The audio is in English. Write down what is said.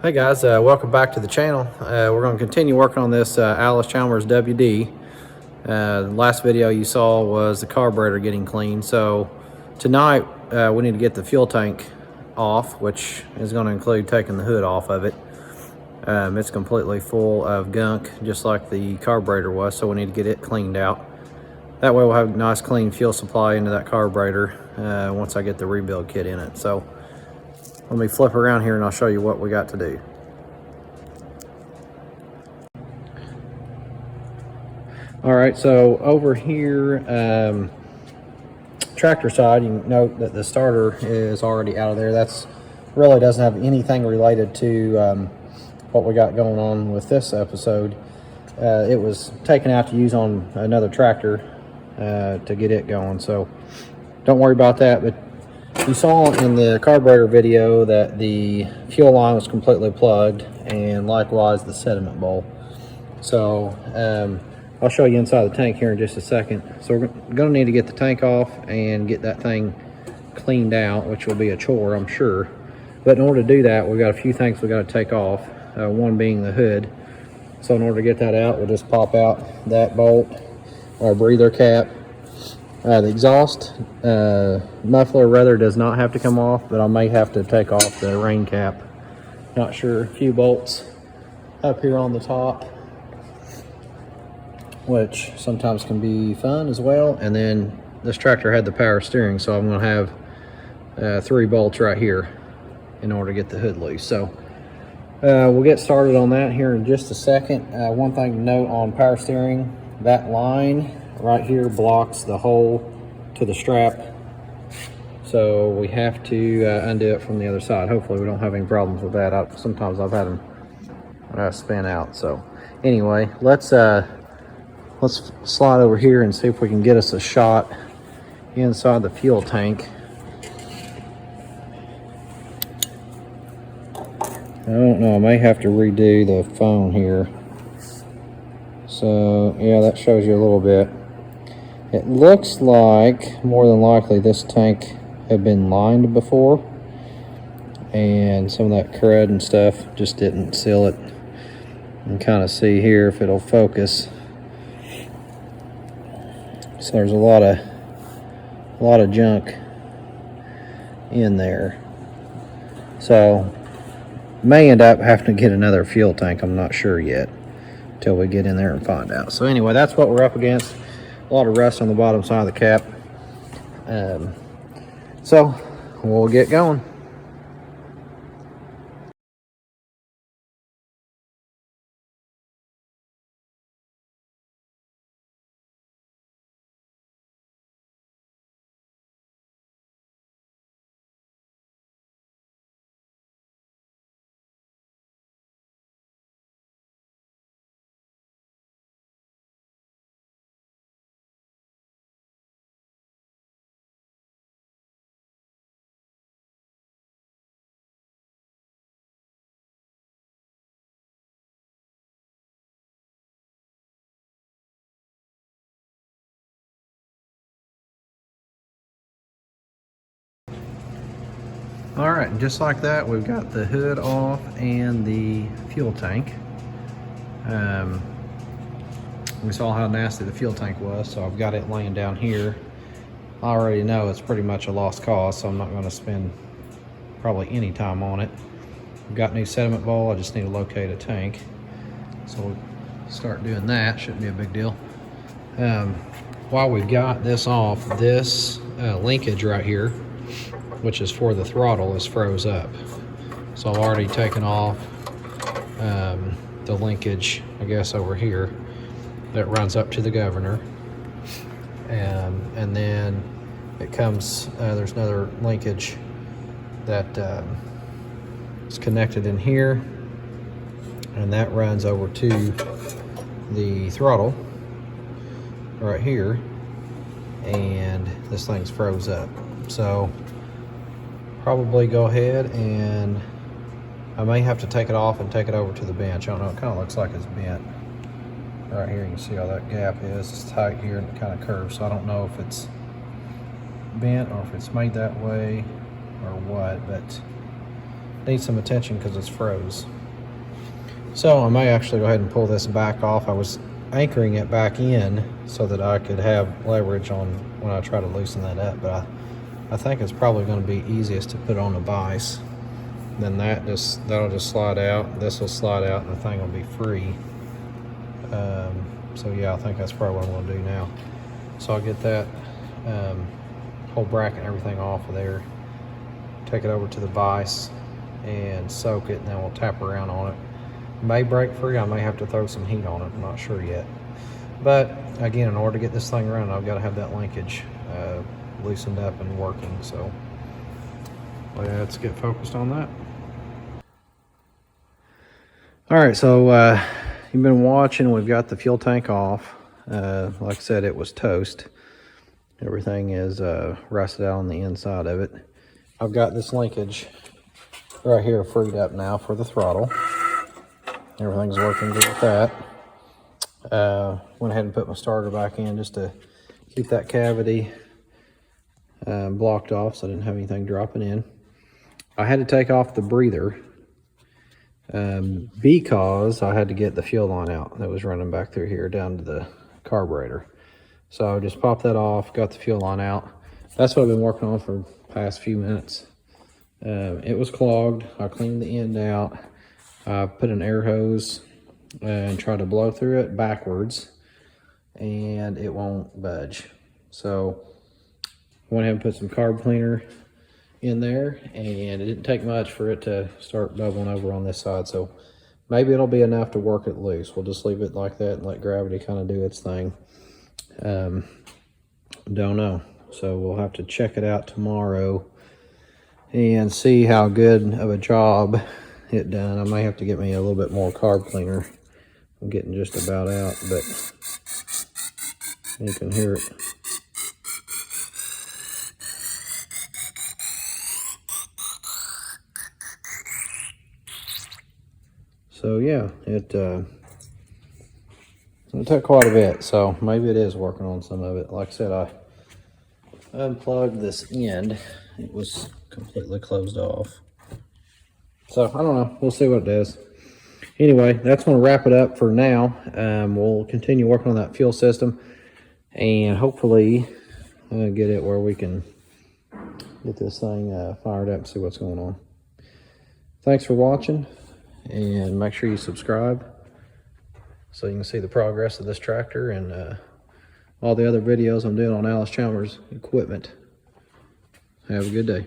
Hey guys, welcome back to the channel. We're going to continue working on this Allis Chalmers WD. The last video you saw was the carburetor getting clean. So tonight we need to get the fuel tank off, which is going to include taking the hood off of it. It's completely full of gunk, just like the carburetor was, so we need to get it cleaned out. That way we'll have a nice clean fuel supply into that carburetor once I get the rebuild kit in it. So let me flip around here and I'll show you what we got to do. All right, so over here, tractor side, you note that the starter is already out of there. That's really doesn't have anything related to what we got going on with this episode. It was taken out to use on another tractor to get it going, so don't worry about that. But you saw in the carburetor video that the fuel line was completely plugged, and likewise the sediment bowl. So I'll show you inside the tank here in just a second. So we're going to need to get the tank off and get that thing cleaned out, which will be a chore, I'm sure. But in order to do that, we've got a few things we've got to take off, one being the hood. So in order to get that out, we'll just pop out that bolt or breather cap. The exhaust muffler rather does not have to come off, but I may have to take off the rain cap. Not sure. A few bolts up here on the top, which sometimes can be fun as well. And then this tractor had the power steering, so I'm going to have 3 bolts right here in order to get the hood loose. So we'll get started on that here in just a second. One thing to note on power steering, that line right here blocks the hole to the strap, so we have to undo it from the other side. Hopefully we don't have any problems with that. Sometimes I've had them spin out. So anyway, let's slide over here and see if we can get us a shot inside the fuel tank. I don't know, I may have to redo the phone here. So yeah, that shows you a little bit. It looks like more than likely this tank had been lined before, and some of that crud and stuff just didn't seal it. You can kind of see here if it'll focus. So there's a lot of junk in there. So may end up having to get another fuel tank. I'm not sure yet until we get in there and find out. So anyway, that's what we're up against. A lot of rust on the bottom side of the cap. So we'll get going. All right, just like that, we've got the hood off and the fuel tank. We saw how nasty the fuel tank was, so I've got it laying down here. I already know it's pretty much a lost cause, so I'm not going to spend probably any time on it. We've got new sediment bowl. I just need to locate a tank, so we'll start doing that. Shouldn't be a big deal. While we've got this off, this linkage right here, which is for the throttle, is froze up. So I've already taken off the linkage, I guess, over here that runs up to the governor. And then it comes, there's another linkage that is connected in here, and that runs over to the throttle right here, and this thing's froze up. So probably go ahead, and I may have to take it off and take it over to the bench. I don't know, it kind of looks like it's bent. Right here you can see how that gap is. It's tight here and it kind of curves, so I don't know if it's bent or if it's made that way or what, but needs some attention because it's froze. So I may actually go ahead and pull this back off. I was anchoring it back in so that I could have leverage on when I try to loosen that up, but I think it's probably going to be easiest to put on a vise. Then that'll just slide out, this will slide out, and the thing will be free. So yeah, I think that's probably what I'm going to do now. So I'll get that whole bracket and everything off of there, take it over to the vise and soak it, and then we'll tap around on it. May break free, I may have to throw some heat on it, I'm not sure yet. But again, in order to get this thing running, I've got to have that linkage loosened up and working. So let's get focused on that. All right, so you've been watching, we've got the fuel tank off. Like I said, it was toast. Everything is rusted out on the inside of it. I've got this linkage right here freed up now for the throttle. Everything's working good with that. Went ahead and put my starter back in just to keep that cavity blocked off so I didn't have anything dropping in. I had to take off the breather because I had to get the fuel line out that was running back through here down to the carburetor. So I just popped that off, got the fuel line out. That's what I've been working on for the past few minutes. It was clogged. I cleaned the end out. I put an air hose and tried to blow through it backwards, and it won't budge. So I went ahead and put some carb cleaner in there, and it didn't take much for it to start bubbling over on this side. So maybe it'll be enough to work it loose. We'll just leave it like that and let gravity kind of do its thing. Don't know. So we'll have to check it out tomorrow and see how good of a job it done. I may have to get me a little bit more carb cleaner. I'm getting just about out, but you can hear it. So yeah, it took quite a bit, so maybe it is working on some of it. Like I said, I unplugged this end. It was completely closed off. So I don't know, we'll see what it does. Anyway, that's going to wrap it up for now. We'll continue working on that fuel system and hopefully get it where we can get this thing fired up and see what's going on. Thanks for watching, and make sure you subscribe so you can see the progress of this tractor and all the other videos I'm doing on Allis Chalmers equipment. Have a good day.